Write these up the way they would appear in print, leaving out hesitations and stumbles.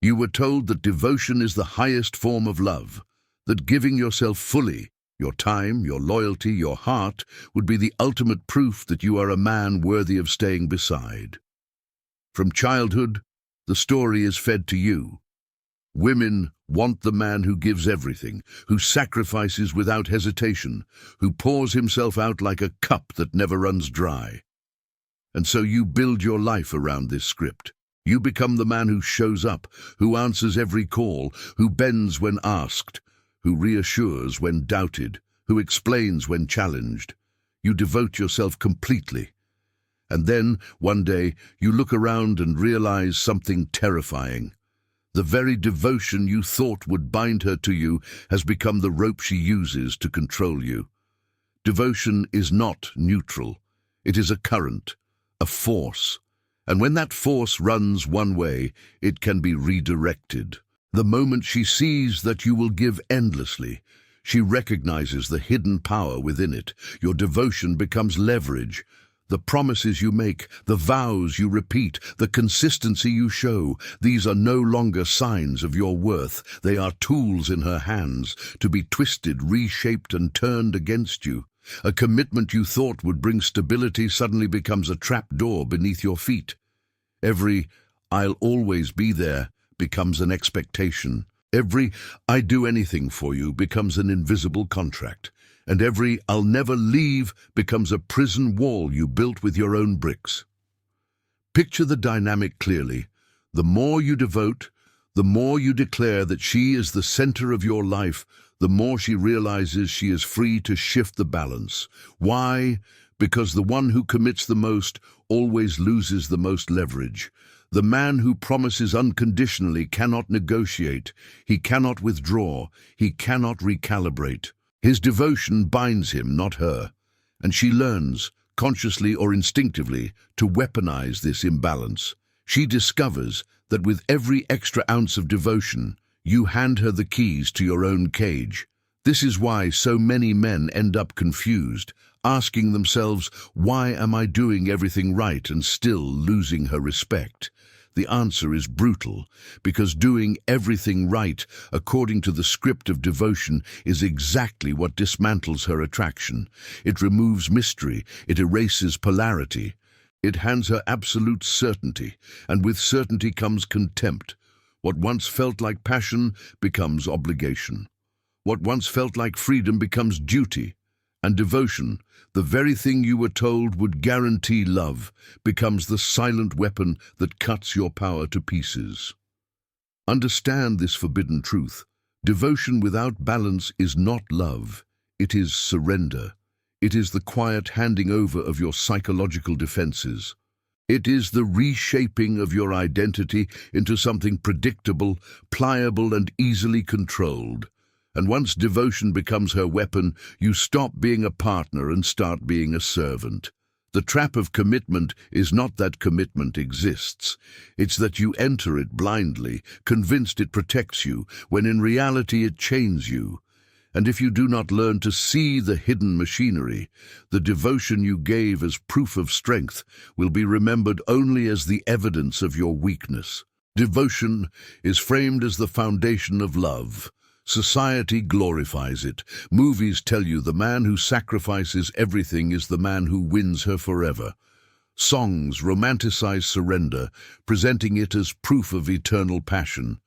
You were told that devotion is the highest form of love, that giving yourself fully, your time, your loyalty, your heart, would be the ultimate proof that you are a man worthy of staying beside. From childhood, the story is fed to you. Women want the man who gives everything, who sacrifices without hesitation, who pours himself out like a cup that never runs dry. And so you build your life around this script. You become the man who shows up, who answers every call, who bends when asked, who reassures when doubted, who explains when challenged. You devote yourself completely. And then, one day, you look around and realize something terrifying. The very devotion you thought would bind her to you has become the rope she uses to control you. Devotion is not neutral. It is a current, a force. And when that force runs one way, it can be redirected. The moment she sees that you will give endlessly, she recognizes the hidden power within it. Your devotion becomes leverage. The promises you make, the vows you repeat, the consistency you show, these are no longer signs of your worth. They are tools in her hands to be twisted, reshaped, and turned against you. A commitment you thought would bring stability suddenly becomes a trapdoor beneath your feet. Every "I'll always be there" becomes an expectation. Every "I do anything for you" becomes an invisible contract. And every "I'll never leave" becomes a prison wall you built with your own bricks. Picture the dynamic clearly. The more you devote, the more you declare that she is the center of your life, the more she realizes she is free to shift the balance. Why? Because the one who commits the most always loses the most leverage. The man who promises unconditionally cannot negotiate, he cannot withdraw, he cannot recalibrate. His devotion binds him, not her, and she learns, consciously or instinctively, to weaponize this imbalance. She discovers that with every extra ounce of devotion, you hand her the keys to your own cage. This is why so many men end up confused, asking themselves, "Why am I doing everything right and still losing her respect?" The answer is brutal, because doing everything right according to the script of devotion is exactly what dismantles her attraction. It removes mystery, it erases polarity. It hands her absolute certainty, and with certainty comes contempt. What once felt like passion becomes obligation. What once felt like freedom becomes duty. And devotion, the very thing you were told would guarantee love, becomes the silent weapon that cuts your power to pieces. Understand this forbidden truth. Devotion without balance is not love. It is surrender. It is the quiet handing over of your psychological defenses. It is the reshaping of your identity into something predictable, pliable, and easily controlled. And once devotion becomes her weapon, you stop being a partner and start being a servant. The trap of commitment is not that commitment exists. It's that you enter it blindly, convinced it protects you, when in reality it chains you. And if you do not learn to see the hidden machinery, the devotion you gave as proof of strength will be remembered only as the evidence of your weakness. Devotion is framed as the foundation of love. Society glorifies it. Movies tell you the man who sacrifices everything is the man who wins her forever. Songs romanticize surrender, presenting it as proof of eternal passion.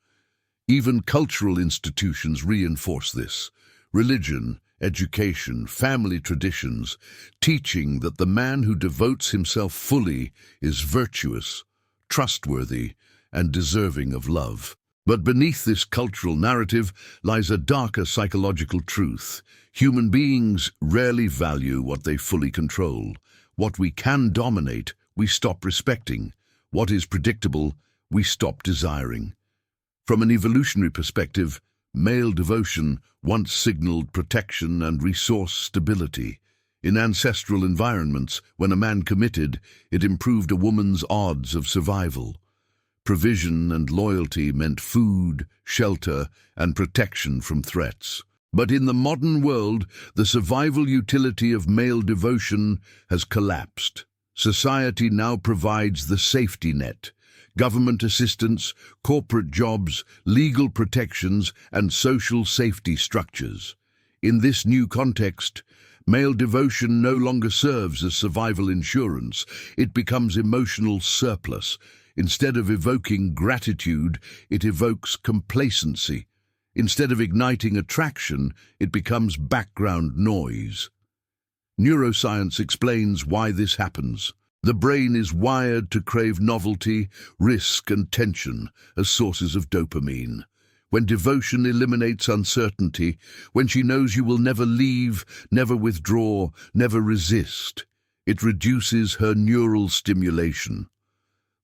Even cultural institutions reinforce this. Religion, education, family traditions, teaching that the man who devotes himself fully is virtuous, trustworthy, and deserving of love. But beneath this cultural narrative lies a darker psychological truth. Human beings rarely value what they fully control. What we can dominate, we stop respecting. What is predictable, we stop desiring. From an evolutionary perspective, male devotion once signaled protection and resource stability. In ancestral environments, when a man committed, it improved a woman's odds of survival. Provision and loyalty meant food, shelter, and protection from threats. But in the modern world, the survival utility of male devotion has collapsed. Society now provides the safety net, government assistance, corporate jobs, legal protections, and social safety structures. In this new context, male devotion no longer serves as survival insurance. It becomes emotional surplus. Instead of evoking gratitude, it evokes complacency. Instead of igniting attraction, it becomes background noise. Neuroscience explains why this happens. The brain is wired to crave novelty, risk, and tension as sources of dopamine. When devotion eliminates uncertainty, when she knows you will never leave, never withdraw, never resist, it reduces her neural stimulation.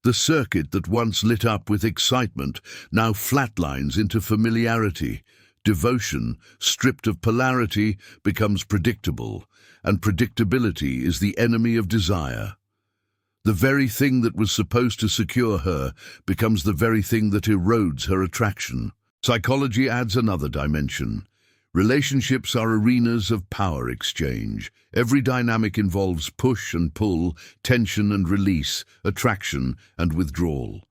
The circuit that once lit up with excitement now flatlines into familiarity. Devotion, stripped of polarity, becomes predictable, and predictability is the enemy of desire. The very thing that was supposed to secure her becomes the very thing that erodes her attraction. Psychology adds another dimension. Relationships are arenas of power exchange. Every dynamic involves push and pull, tension and release, attraction and withdrawal.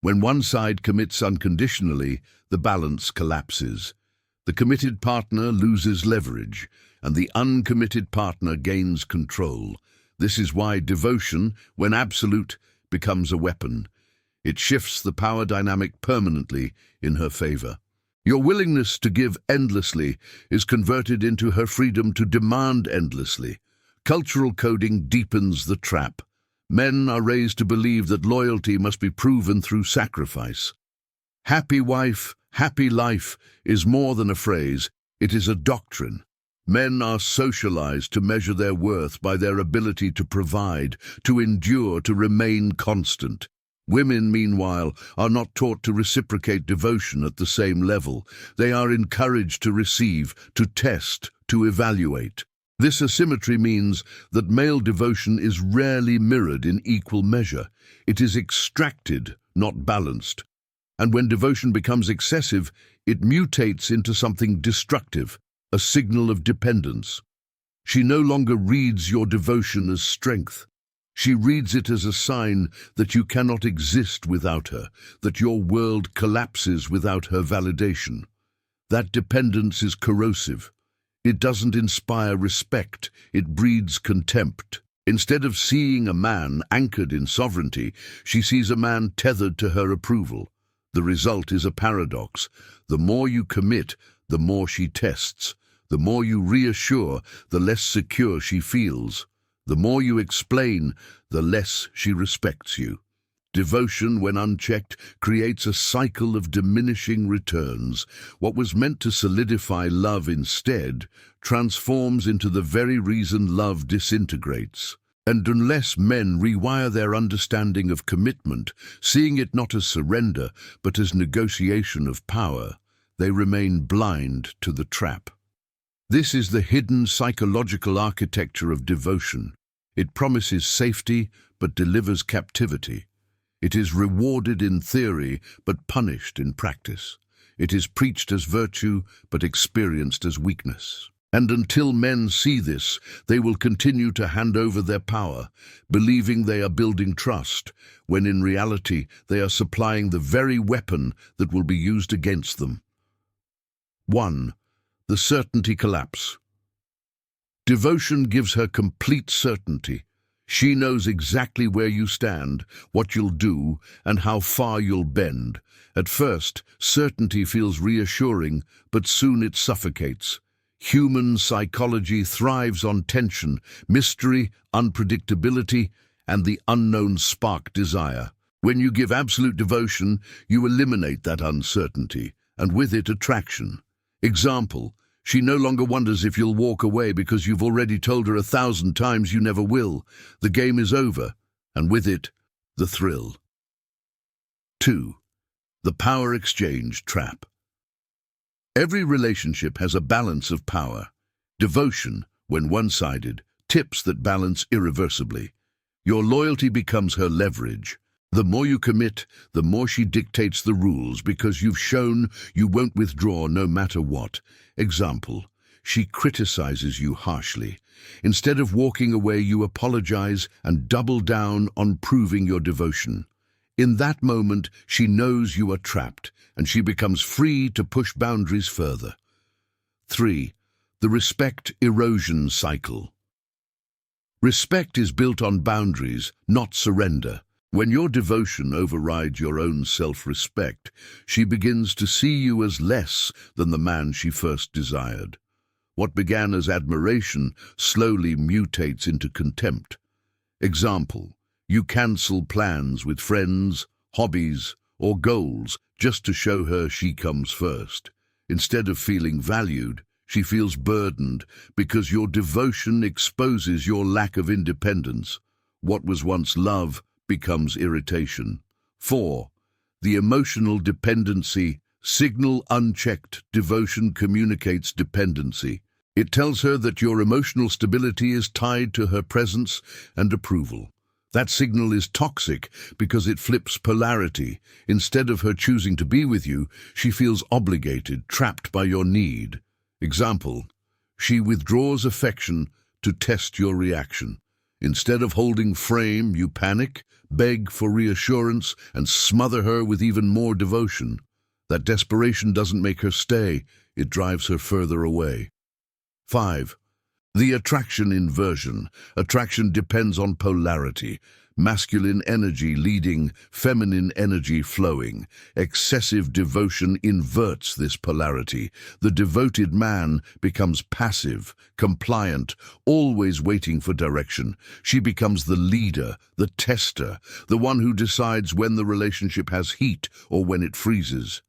When one side commits unconditionally, the balance collapses. The committed partner loses leverage, and the uncommitted partner gains control. This is why devotion, when absolute, becomes a weapon. It shifts the power dynamic permanently in her favor. Your willingness to give endlessly is converted into her freedom to demand endlessly. Cultural coding deepens the trap. Men are raised to believe that loyalty must be proven through sacrifice. Happy wife, happy life is more than a phrase, it is a doctrine. Men are socialized to measure their worth by their ability to provide, to endure, to remain constant. Women, meanwhile, are not taught to reciprocate devotion at the same level. They are encouraged to receive, to test, to evaluate. This asymmetry means that male devotion is rarely mirrored in equal measure. It is extracted, not balanced. And when devotion becomes excessive, it mutates into something destructive, a signal of dependence. She no longer reads your devotion as strength. She reads it as a sign that you cannot exist without her, that your world collapses without her validation. That dependence is corrosive. It doesn't inspire respect, it breeds contempt. Instead of seeing a man anchored in sovereignty, she sees a man tethered to her approval. The result is a paradox. The more you commit, the more she tests. The more you reassure, the less secure she feels. The more you explain, the less she respects you. Devotion, when unchecked, creates a cycle of diminishing returns. What was meant to solidify love instead transforms into the very reason love disintegrates. And unless men rewire their understanding of commitment, seeing it not as surrender, but as negotiation of power, they remain blind to the trap. This is the hidden psychological architecture of devotion. It promises safety, but delivers captivity. It is rewarded in theory, but punished in practice. It is preached as virtue, but experienced as weakness. And until men see this, they will continue to hand over their power, believing they are building trust, when in reality they are supplying the very weapon that will be used against them. 1. The certainty collapse. Devotion gives her complete certainty. She knows exactly where you stand, what you'll do, and how far you'll bend. At first, certainty feels reassuring, but soon it suffocates. Human psychology thrives on tension, mystery, unpredictability, and the unknown spark desire. When you give absolute devotion, you eliminate that uncertainty, and with it attraction. Example, she no longer wonders if you'll walk away because you've already told her 1,000 times you never will. The game is over, and with it, the thrill. 2. The power exchange trap. Every relationship has a balance of power. Devotion, when one-sided, tips that balance irreversibly. Your loyalty becomes her leverage. The more you commit, the more she dictates the rules because you've shown you won't withdraw no matter what. Example, she criticizes you harshly. Instead of walking away, you apologize and double down on proving your devotion. In that moment, she knows you are trapped, and she becomes free to push boundaries further. 3. The respect erosion cycle. Respect is built on boundaries, not surrender. When your devotion overrides your own self-respect, she begins to see you as less than the man she first desired. What began as admiration slowly mutates into contempt. Example: you cancel plans with friends, hobbies, or goals just to show her she comes first. Instead of feeling valued, she feels burdened because your devotion exposes your lack of independence. What was once love becomes irritation. 4. The emotional dependency signal. Unchecked devotion communicates dependency. It tells her that your emotional stability is tied to her presence and approval. That signal is toxic because it flips polarity. Instead of her choosing to be with you, she feels obligated, trapped by your need. Example: she withdraws affection to test your reaction. Instead of holding frame, you panic, beg for reassurance, and smother her with even more devotion. That desperation doesn't make her stay, it drives her further away. 5. The attraction inversion. Attraction depends on polarity. Masculine energy leading, feminine energy flowing. Excessive devotion inverts this polarity. The devoted man becomes passive, compliant, always waiting for direction. She becomes the leader, the tester, the one who decides when the relationship has heat or when it freezes.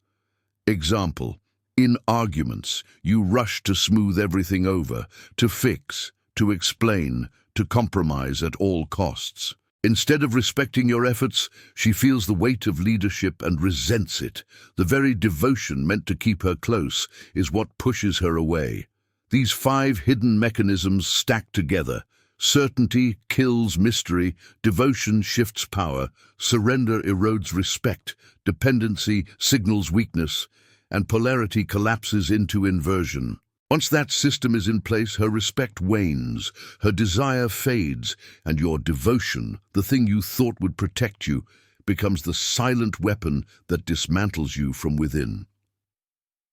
Example: in arguments, you rush to smooth everything over, to fix, to explain, to compromise at all costs. Instead of respecting your efforts, she feels the weight of leadership and resents it. The very devotion meant to keep her close is what pushes her away. These 5 hidden mechanisms stack together. Certainty kills mystery, devotion shifts power, surrender erodes respect, dependency signals weakness, and polarity collapses into inversion. Once that system is in place, her respect wanes, her desire fades, and your devotion, the thing you thought would protect you, becomes the silent weapon that dismantles you from within.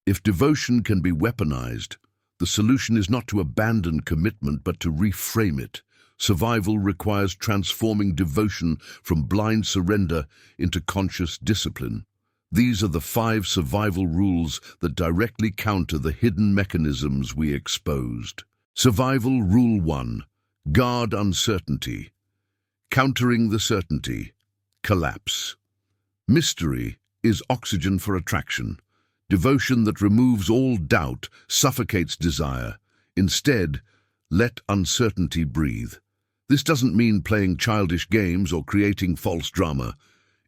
If devotion can be weaponized, the solution is not to abandon commitment but to reframe it. Survival requires transforming devotion from blind surrender into conscious discipline. These are the 5 survival rules that directly counter the hidden mechanisms we exposed. Survival Rule 1. Guard uncertainty. Countering the certainty. Collapse. Mystery is oxygen for attraction. Devotion that removes all doubt suffocates desire. Instead, let uncertainty breathe. This doesn't mean playing childish games or creating false drama.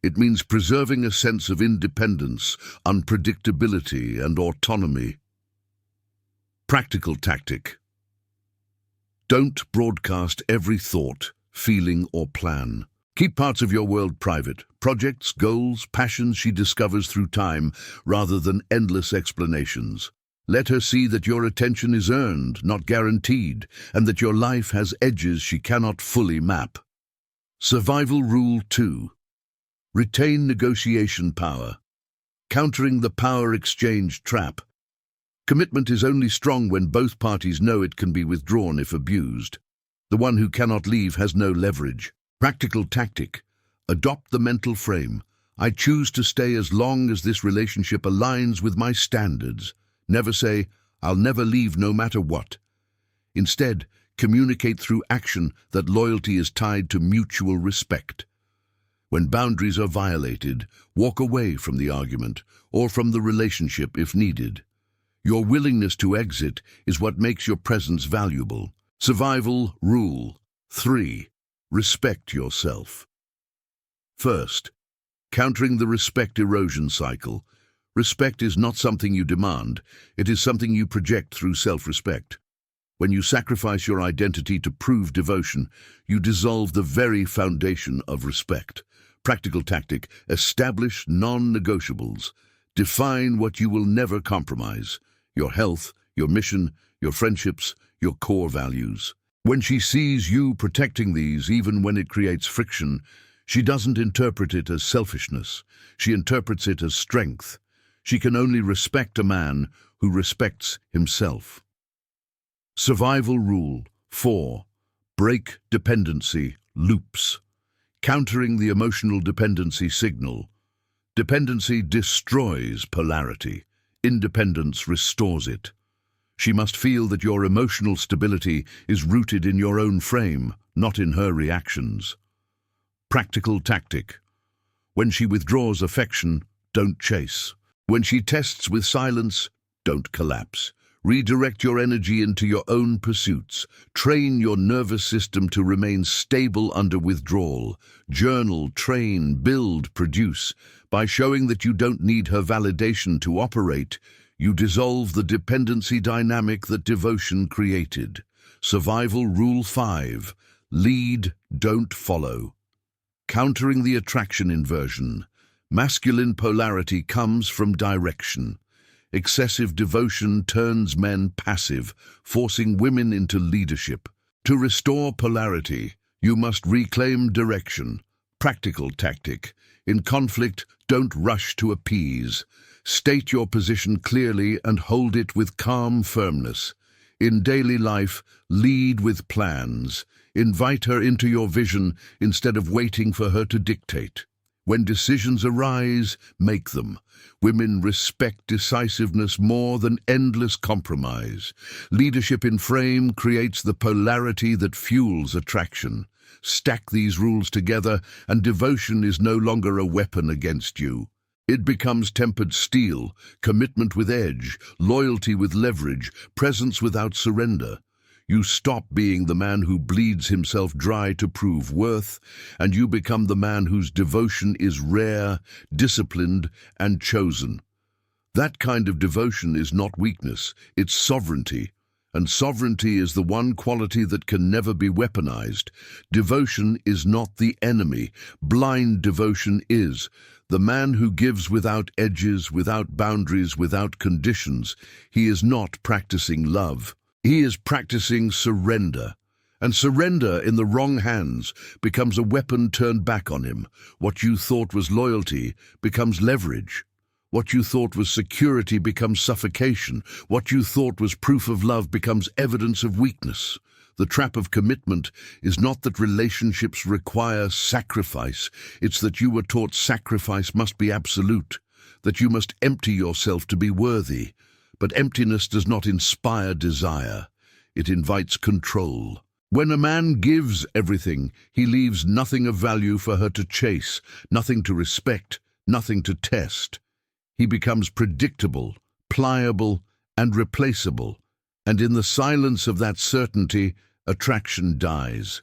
It means preserving a sense of independence, unpredictability, and autonomy. Practical tactic. Don't broadcast every thought, feeling, or plan. Keep parts of your world private. Projects, goals, passions she discovers through time, rather than endless explanations. Let her see that your attention is earned, not guaranteed, and that your life has edges she cannot fully map. Survival Rule 2. Retain negotiation power. Countering the power exchange trap. Commitment is only strong when both parties know it can be withdrawn if abused. The one who cannot leave has no leverage. Practical tactic. Adopt the mental frame. I choose to stay as long as this relationship aligns with my standards. Never say, I'll never leave no matter what. Instead, communicate through action that loyalty is tied to mutual respect. When boundaries are violated, walk away from the argument or from the relationship if needed. Your willingness to exit is what makes your presence valuable. Survival Rule 3. Respect yourself. First, countering the respect erosion cycle. Respect is not something you demand, it is something you project through self-respect. When you sacrifice your identity to prove devotion, you dissolve the very foundation of respect. Practical tactic. Establish non-negotiables. Define what you will never compromise. Your health, your mission, your friendships, your core values. When she sees you protecting these, even when it creates friction, She doesn't interpret it as selfishness. She interprets it as strength. She can only respect a man who respects himself. Survival Rule 4. Break dependency loops. Countering the emotional dependency signal. Dependency destroys polarity. Independence restores it. She must feel that your emotional stability is rooted in your own frame, not in her reactions. Practical tactic. When she withdraws affection, don't chase. When she tests with silence, don't collapse. Redirect your energy into your own pursuits. Train your nervous system to remain stable under withdrawal. Journal, train, build, produce. By showing that you don't need her validation to operate, you dissolve the dependency dynamic that devotion created. Survival Rule 5. Lead, don't follow. Countering the attraction inversion. Masculine polarity comes from direction. Excessive devotion turns men passive, forcing women into leadership. To restore polarity, you must reclaim direction. Practical tactic. In conflict, don't rush to appease. State your position clearly and hold it with calm firmness. In daily life, lead with plans. Invite her into your vision instead of waiting for her to dictate. When decisions arise, make them. Women respect decisiveness more than endless compromise. Leadership in frame creates the polarity that fuels attraction. Stack these rules together, and devotion is no longer a weapon against you. It becomes tempered steel, commitment with edge, loyalty with leverage, presence without surrender. You stop being the man who bleeds himself dry to prove worth, and you become the man whose devotion is rare, disciplined, and chosen. That kind of devotion is not weakness, it's sovereignty. And sovereignty is the one quality that can never be weaponized. Devotion is not the enemy. Blind devotion is. The man who gives without edges, without boundaries, without conditions, he is not practicing love. He is practicing surrender. And surrender in the wrong hands becomes a weapon turned back on him. What you thought was loyalty becomes leverage. What you thought was security becomes suffocation. What you thought was proof of love becomes evidence of weakness. The trap of commitment is not that relationships require sacrifice. It's that you were taught sacrifice must be absolute, that you must empty yourself to be worthy. But emptiness does not inspire desire. It invites control. When a man gives everything, he leaves nothing of value for her to chase, nothing to respect, nothing to test. He becomes predictable, pliable, and replaceable. And in the silence of that certainty, attraction dies.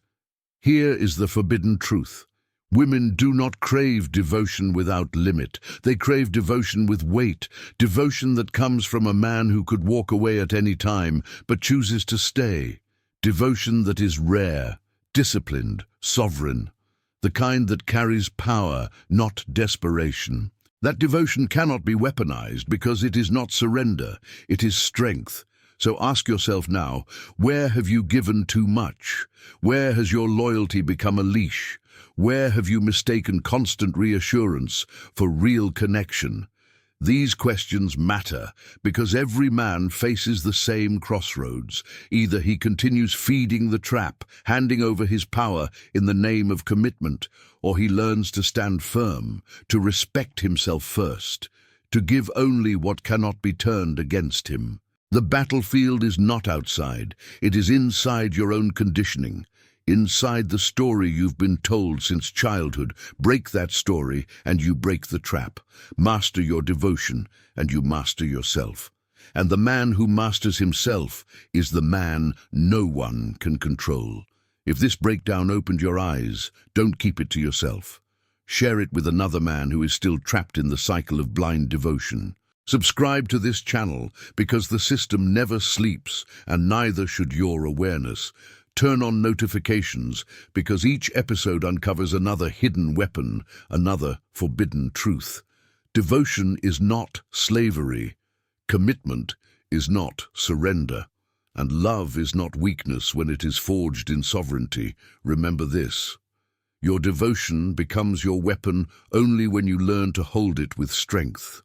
Here is the forbidden truth. Women do not crave devotion without limit. They crave devotion with weight, devotion that comes from a man who could walk away at any time, but chooses to stay. Devotion that is rare, disciplined, sovereign. The kind that carries power, not desperation. That devotion cannot be weaponized because it is not surrender, it is strength. So ask yourself now, where have you given too much? Where has your loyalty become a leash? Where have you mistaken constant reassurance for real connection? These questions matter because every man faces the same crossroads. Either he continues feeding the trap, handing over his power in the name of commitment, or he learns to stand firm, to respect himself first, to give only what cannot be turned against him. The battlefield is not outside, it is inside your own conditioning. Inside the story you've been told since childhood. Break that story and you break the trap. Master your devotion and you master yourself. And the man who masters himself is the man no one can control. If this breakdown opened your eyes, don't keep it to yourself. Share it with another man who is still trapped in the cycle of blind devotion. Subscribe to this channel because the system never sleeps and neither should your awareness. Turn on notifications because each episode uncovers another hidden weapon, another forbidden truth. Devotion is not slavery. Commitment is not surrender. And love is not weakness when it is forged in sovereignty. Remember this. Your devotion becomes your weapon only when you learn to hold it with strength.